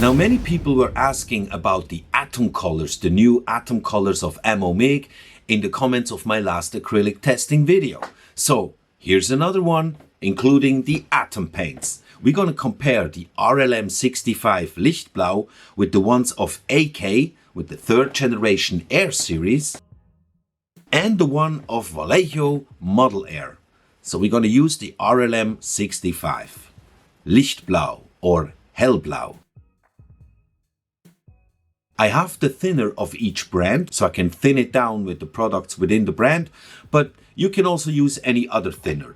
Now many people were asking about the atom colors, the new atom colors of MOMIG in the comments of my last acrylic testing video. So here's another one, including the atom paints. We're gonna compare the RLM 65 Lichtblau with the ones of AK with the 3rd generation Air series and the one of Vallejo Model Air. So we're gonna use the RLM 65 Lichtblau or Hellblau. I have the thinner of each brand, so I can thin it down with the products within the brand, but you can also use any other thinner.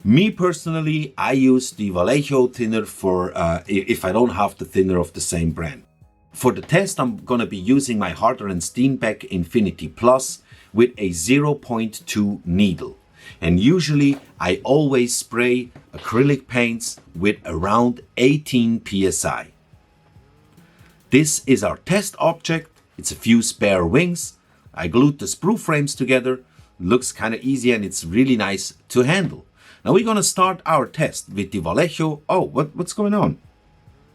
Me personally, I use the Vallejo thinner for if I don't have the thinner of the same brand. For the test, I'm gonna be using my Harder & Steenbeck Infinity Plus with a 0.2 needle. And usually I always spray acrylic paints with around 18 psi. This is our test object. It's a few spare wings. I glued the sprue frames together. Looks kind of easy and it's really nice to handle. Now we're gonna start our test with the Vallejo. Oh, what's going on?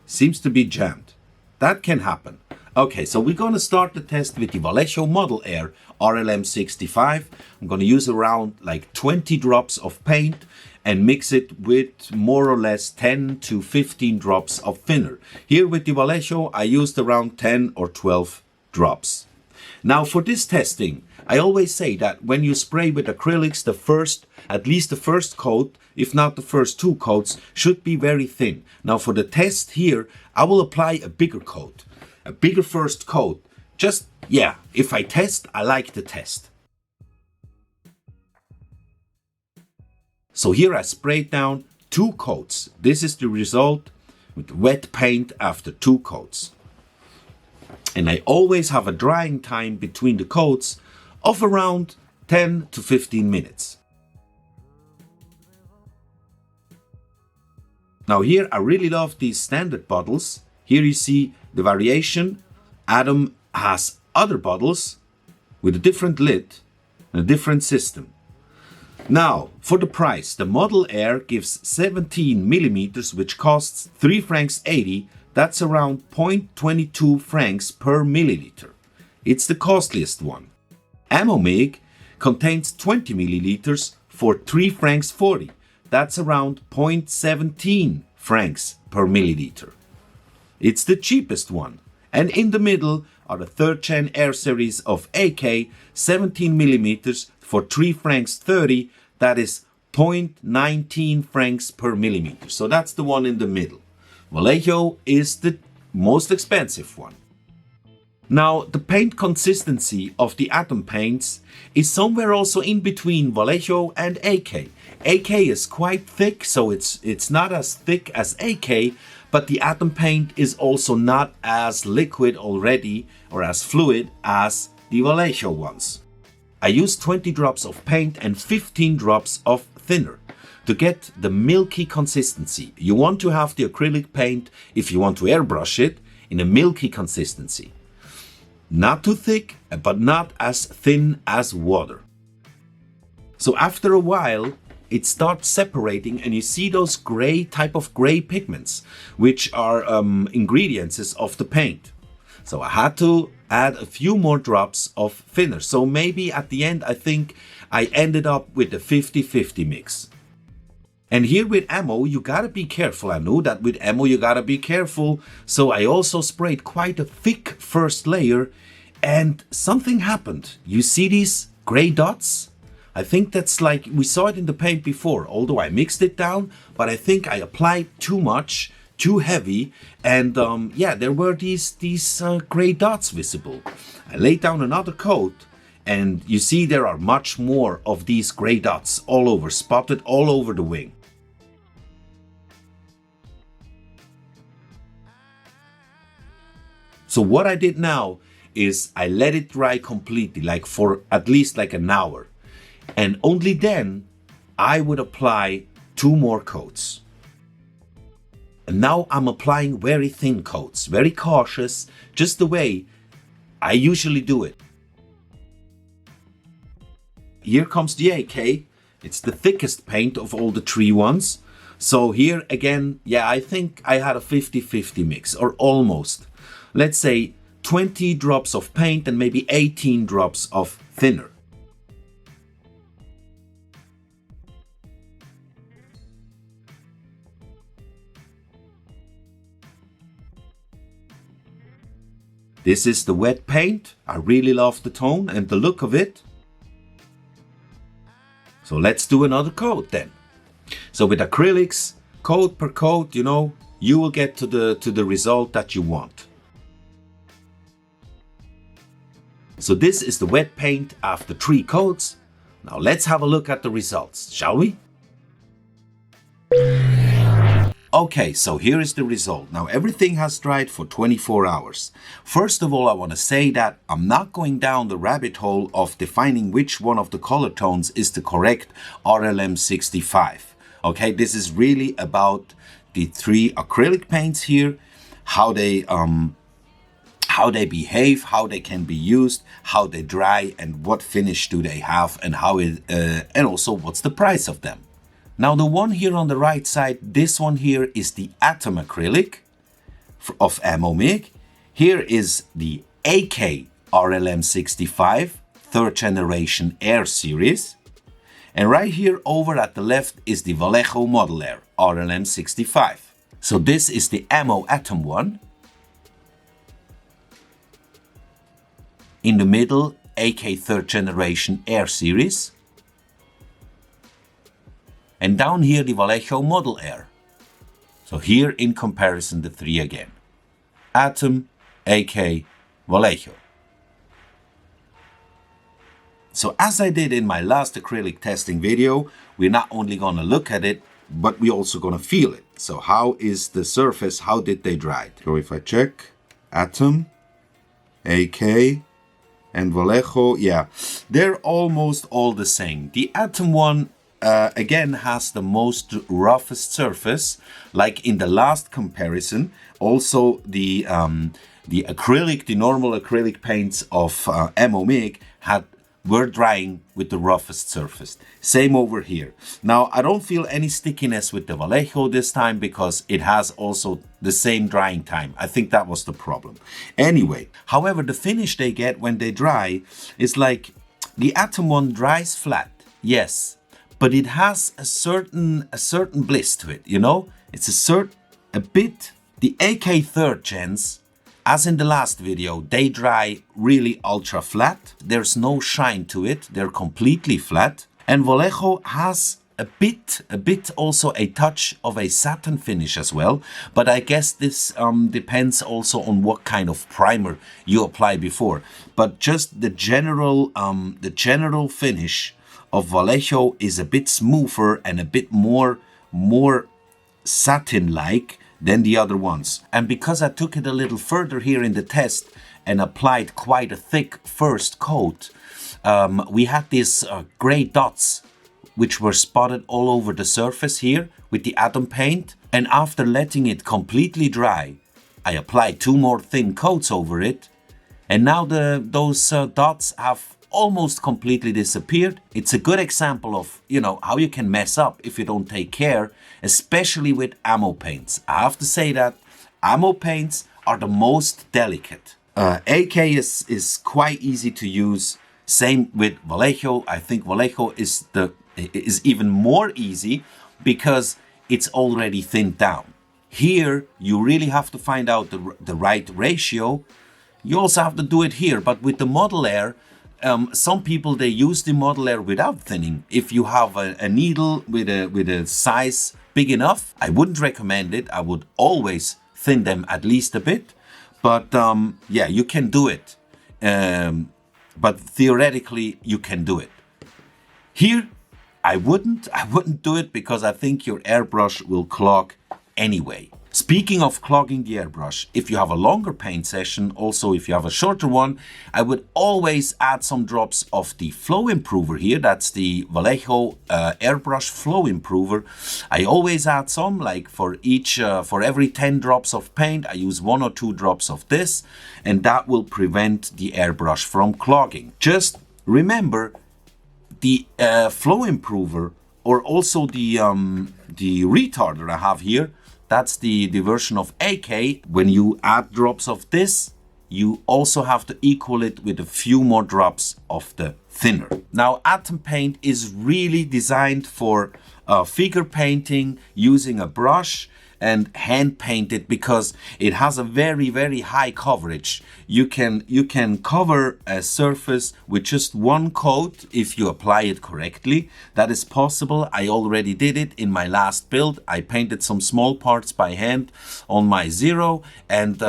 Seems to be jammed. That can happen. Okay, so we're gonna start the test with the Vallejo Model Air RLM 65. I'm gonna use around like 20 drops of paint and mix it with more or less 10 to 15 drops of thinner. Here with the Vallejo, I used around 10 or 12 drops. Now for this testing, I always say that when you spray with acrylics, at least the first coat, if not the first 2 coats, should be very thin. Now for the test here, I will apply a bigger coat, a bigger first coat. Just, yeah, if I test, I like to test. So here I sprayed down 2 coats. This is the result with wet paint after 2 coats. And I always have a drying time between the coats of around 10 to 15 minutes. Now here I really love these standard bottles. Here you see the variation. Adam has other bottles with a different lid and a different system. Now, for the price, the Model Air gives 17 millimeters, which costs 3 francs 80. That's around 0.22 francs per milliliter. It's the costliest one. MOMIG contains 20 milliliters for 3 francs 40. That's around 0.17 francs per milliliter. It's the cheapest one. And in the middle are the 3rd gen Air series of AK, 17 millimeters for 3 francs 30, that is 0.19 francs per millimeter. So that's the one in the middle. Vallejo is the most expensive one. Now the paint consistency of the atom paints is somewhere also in between Vallejo and AK. AK is quite thick, so it's not as thick as AK, but the atom paint is also not as liquid already or as fluid as the Vallejo ones. I used 20 drops of paint and 15 drops of thinner to get the milky consistency. You want to have the acrylic paint, if you want to airbrush it, in a milky consistency. Not too thick, but not as thin as water. So after a while, it starts separating and you see those type of gray pigments, which are ingredients of the paint. So I had to add a few more drops of thinner. So maybe at the end, I think I ended up with a 50-50 mix. And here with ammo, you gotta be careful. I know that with ammo, you gotta be careful. So I also sprayed quite a thick first layer and something happened. You see these gray dots? I think that's like, we saw it in the paint before, although I mixed it down, but I think I applied too much, too heavy, and yeah, there were these gray dots visible. I laid down another coat, and you see there are much more of these gray dots all over, spotted all over the wing. So what I did now is I let it dry completely, like for at least like an hour. And only then I would apply 2 more coats. And now I'm applying very thin coats, very cautious, just the way I usually do it. Here comes the AK. It's the thickest paint of all the 3 ones. So here again, yeah, I think I had a 50-50 mix, or almost. Let's say 20 drops of paint and maybe 18 drops of thinner. This is the wet paint. I really love the tone and the look of it. So let's do another coat then. So with acrylics, coat per coat, you know, you will get to the result that you want. So this is the wet paint after 3 coats. Now let's have a look at the results, shall we? Okay, so here is the result. Now everything has dried for 24 hours. First of all, I want to say that I'm not going down the rabbit hole of defining which one of the color tones is the correct RLM 65. Okay, this is really about the 3 acrylic paints here, how they behave, how they can be used, how they dry, and what finish do they have, and how it, and also what's the price of them. Now the one here on the right side, this one here is the Atom acrylic of Amomig. Here is the AK RLM 65 3rd generation Air series. And right here over at the left is the Vallejo Model Air RLM 65. So this is the Ammo Atom one. In the middle, AK 3rd generation Air series. And down here the Vallejo Model Air. So here in comparison the 3 again. Atom, AK, Vallejo. So as I did in my last acrylic testing video, we're not only gonna look at it, but we're also gonna feel it. So how is the surface, how did they dry? So if I check Atom, AK, and Vallejo, yeah, they're almost all the same. The Atom one again has the most roughest surface, like in the last comparison. Also the acrylic, the normal acrylic paints of Amomig were drying with the roughest surface. Same over here. Now I don't feel any stickiness with the Vallejo this time because it has also the same drying time. I think that was the problem. Anyway, however, the finish they get when they dry is like the Atom one dries flat, yes, but it has a certain bliss to it, you know? It's a bit, the AK 3rd gens, as in the last video, they dry really ultra flat. There's no shine to it, they're completely flat. And Vallejo has a bit also a touch of a satin finish as well, but I guess this depends also on what kind of primer you apply before. But just the general finish of Vallejo is a bit smoother and a bit more satin-like than the other ones. And because I took it a little further here in the test and applied quite a thick first coat, we had these gray dots which were spotted all over the surface here with the Atom paint. And after letting it completely dry, I applied 2 more thin coats over it, and now those dots have almost completely disappeared. It's a good example of, you know, how you can mess up if you don't take care, especially with ammo paints. I have to say that ammo paints are the most delicate. AK is quite easy to use. Same with Vallejo. I think Vallejo is even more easy because it's already thinned down. Here you really have to find out the right ratio. You also have to do it here, but with the Model Air, some people, they use the Model Air without thinning. If you have a needle with a size big enough, I wouldn't recommend it. I would always thin them at least a bit. But yeah, you can do it. But theoretically, you can do it. Here, I wouldn't do it because I think your airbrush will clog anyway. Speaking of clogging the airbrush, if you have a longer paint session, also if you have a shorter one, I would always add some drops of the flow improver here. That's the Vallejo airbrush flow improver. I always add some, like for every 10 drops of paint, I use 1 or 2 drops of this, and that will prevent the airbrush from clogging. Just remember, the flow improver or also the retarder I have here. That's the version of AK. When you add drops of this, you also have to equal it with a few more drops of the thinner. Now, atom paint is really designed for figure painting using a brush and hand paint it, because it has a very high coverage. You can cover a surface with just one coat if you apply it correctly. That is possible. I already did it in my last build. I painted some small parts by hand on my Zero, and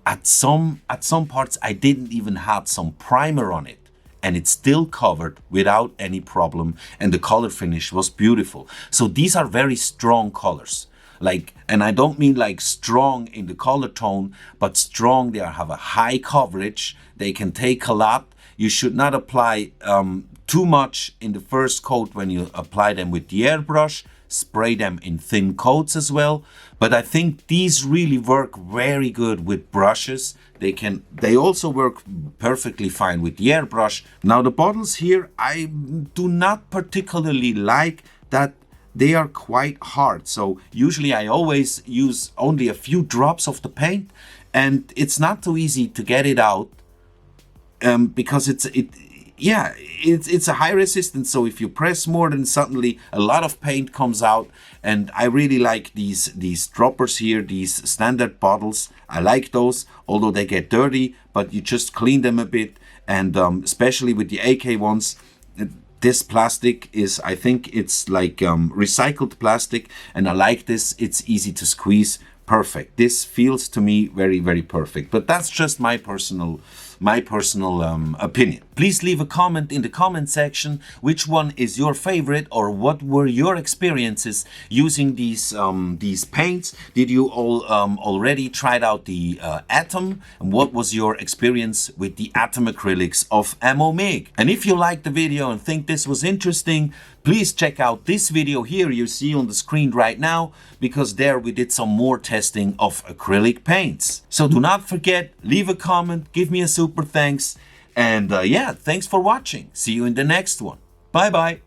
at some parts I didn't even have some primer on it, and it's still covered without any problem, and the color finish was beautiful. So these are very strong colors. Like, and I don't mean like strong in the color tone, but strong. They have a high coverage. They can take a lot. You should not apply too much in the first coat when you apply them with the airbrush. Spray them in thin coats as well. But I think these really work very good with brushes. They also work perfectly fine with the airbrush. Now the bottles here, I do not particularly like that. They are quite hard, so usually I always use only a few drops of the paint, and it's not too easy to get it out because it's a high resistance. So if you press more, then suddenly a lot of paint comes out. And I really like these droppers here, these standard bottles. I like those, although they get dirty, but you just clean them a bit. And especially with the AK ones, this plastic is, I think it's like recycled plastic, and I like this. It's easy to squeeze. Perfect. This feels to me very perfect. But that's just my personal opinion. Please leave a comment in the comment section. Which one is your favorite, or what were your experiences using these paints? Did you all already tried out the Atom? And what was your experience with the Atom acrylics of MOMIG? And if you liked the video and think this was interesting, please check out this video here you see on the screen right now, because there we did some more testing of acrylic paints. So do not forget, leave a comment, give me a super thanks, and yeah, thanks for watching. See you in the next one. Bye bye.